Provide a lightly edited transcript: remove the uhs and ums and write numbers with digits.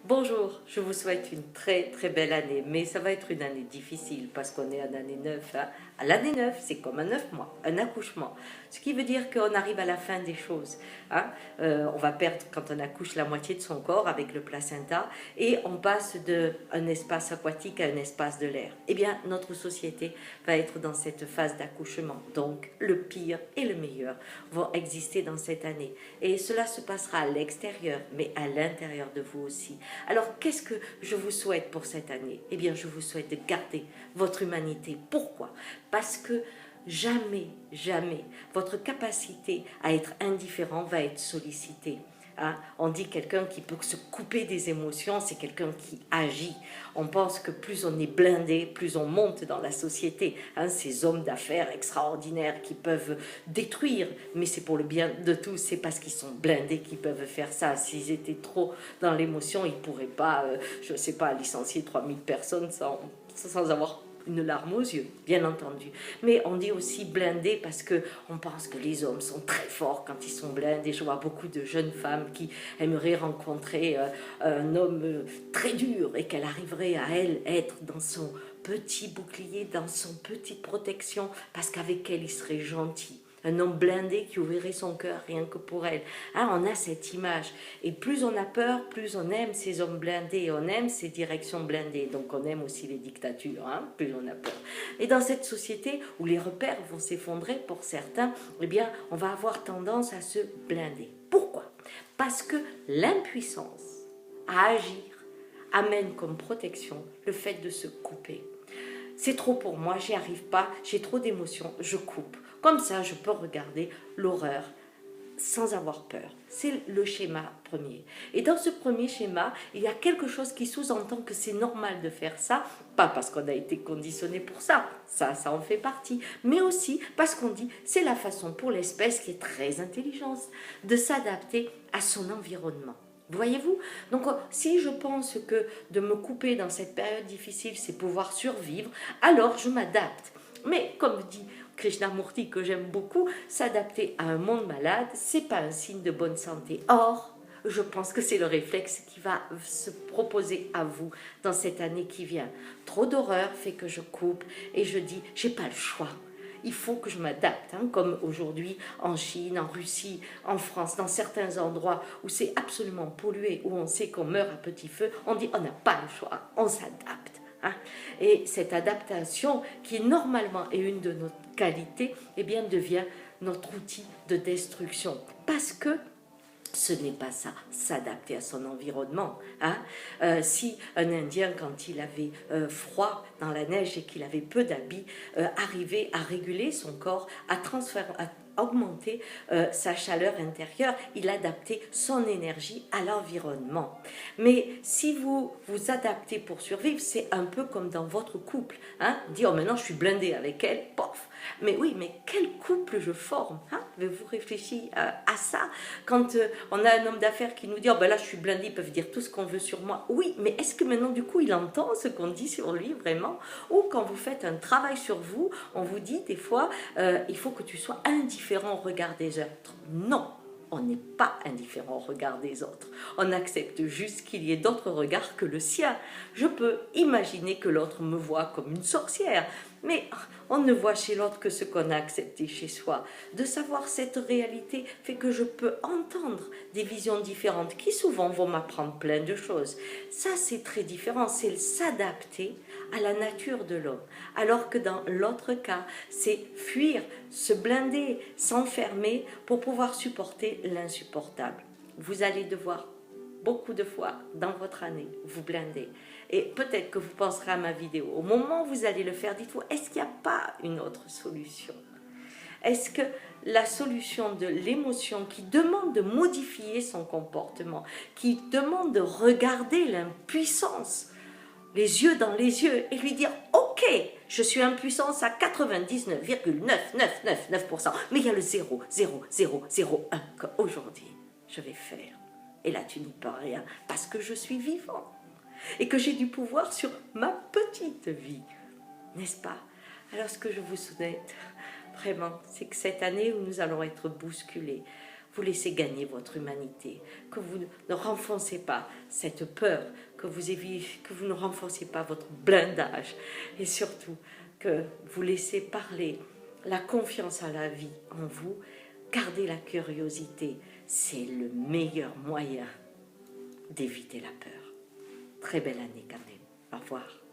Bonjour, je vous souhaite une très très belle année, mais ça va être une année difficile parce qu'on est en année 9. Hein. À l'année 9, c'est comme un 9 mois, un accouchement. Ce qui veut dire qu'on arrive à la fin des choses. Hein. On va perdre quand on accouche la moitié de son corps avec le placenta et on passe d'un espace aquatique à un espace de l'air. Eh bien, notre société va être dans cette phase d'accouchement. Donc, le pire et le meilleur vont exister dans cette année. Et cela se passera à l'extérieur, mais à l'intérieur de vous aussi. Alors, qu'est-ce que je vous souhaite pour cette année? Eh bien, je vous souhaite de garder votre humanité. Pourquoi? Parce que jamais, jamais, votre capacité à être indifférent va être sollicitée. Hein? On dit quelqu'un qui peut se couper des émotions, c'est quelqu'un qui agit. On pense que plus on est blindé, plus on monte dans la société. Hein? Ces hommes d'affaires extraordinaires qui peuvent détruire, mais c'est pour le bien de tous, c'est parce qu'ils sont blindés qu'ils peuvent faire ça. S'ils étaient trop dans l'émotion, ils ne pourraient pas, je ne sais pas, licencier 3000 personnes sans avoir une larme aux yeux, bien entendu. Mais on dit aussi blindé parce qu'on pense que les hommes sont très forts quand ils sont blindés. Je vois beaucoup de jeunes femmes qui aimeraient rencontrer un homme très dur et qu'elle arriverait à elle être dans son petit bouclier, dans son petite protection, parce qu'avec elle, il serait gentil. Un homme blindé qui ouvrirait son cœur rien que pour elle. Hein, on a cette image. Et plus on a peur, plus on aime ces hommes blindés, on aime ces directions blindées. Donc on aime aussi les dictatures, hein, plus on a peur. Et dans cette société où les repères vont s'effondrer pour certains, eh bien, on va avoir tendance à se blinder. Pourquoi? Parce que l'impuissance à agir amène comme protection le fait de se couper. C'est trop pour moi, j'y arrive pas, j'ai trop d'émotions, je coupe. Comme ça, je peux regarder l'horreur sans avoir peur. C'est le schéma premier. Et dans ce premier schéma, il y a quelque chose qui sous-entend que c'est normal de faire ça, pas parce qu'on a été conditionné pour ça, ça en fait partie, mais aussi parce qu'on dit c'est la façon pour l'espèce qui est très intelligente de s'adapter à son environnement. Voyez-vous? Donc si je pense que de me couper dans cette période difficile, c'est pouvoir survivre, alors je m'adapte. Mais comme dit Krishnamurti, que j'aime beaucoup, s'adapter à un monde malade, c'est pas un signe de bonne santé. Or, je pense que c'est le réflexe qui va se proposer à vous dans cette année qui vient. Trop d'horreur fait que je coupe et je dis, j'ai pas le choix. Il faut que je m'adapte, hein, comme aujourd'hui en Chine, en Russie, en France, dans certains endroits où c'est absolument pollué, où on sait qu'on meurt à petit feu, on dit on n'a pas le choix, on s'adapte. Hein. Et cette adaptation, qui normalement est une de nos qualités, eh bien devient notre outil de destruction. Parce que ce n'est pas ça, s'adapter à son environnement. Hein. Si un Indien, quand il avait froid dans la neige et qu'il avait peu d'habits, arrivait à réguler son corps, à augmenter sa chaleur intérieure, il adaptait son énergie à l'environnement. Mais si vous vous adaptez pour survivre, c'est un peu comme dans votre couple. Hein? Dire, oh, maintenant je suis blindé avec elle, pof. Mais oui, mais quel couple je forme, hein? Avez-vous réfléchi à ça? Quand on a un homme d'affaires qui nous dit, oh ben là je suis blindé, ils peuvent dire tout ce qu'on veut sur moi. Oui, mais est-ce que maintenant du coup il entend ce qu'on dit sur lui vraiment? Ou quand vous faites un travail sur vous, on vous dit des fois, il faut que tu sois indifférent au regard des autres. Non, on n'est pas indifférent au regard des autres. On accepte juste qu'il y ait d'autres regards que le sien. Je peux imaginer que l'autre me voit comme une sorcière, mais on ne voit chez l'autre que ce qu'on a accepté chez soi. De savoir cette réalité fait que je peux entendre des visions différentes qui souvent vont m'apprendre plein de choses. Ça, c'est très différent, c'est s'adapter à la nature de l'homme. Alors que dans l'autre cas, c'est fuir, se blinder, s'enfermer pour pouvoir supporter l'insupportable. Vous allez devoir beaucoup de fois dans votre année vous blinder. Et peut-être que vous penserez à ma vidéo. Au moment où vous allez le faire, dites-vous, est-ce qu'il n'y a pas une autre solution? Est-ce que la solution de l'émotion qui demande de modifier son comportement, qui demande de regarder l'impuissance, les yeux dans les yeux, et lui dire, ok, je suis impuissance à 99,9999%, mais il y a le 0,0001 qu'aujourd'hui je vais faire. Et là, tu n'y peux rien, parce que je suis vivant et que j'ai du pouvoir sur ma petite vie, n'est-ce pas? Alors ce que je vous souhaite, vraiment, c'est que cette année où nous allons être bousculés, vous laissez gagner votre humanité, que vous ne renfoncez pas cette peur, que vous ne renfoncez pas votre blindage, et surtout que vous laissez parler la confiance à la vie en vous. Gardez la curiosité, c'est le meilleur moyen d'éviter la peur. Très belle année quand même. Au revoir.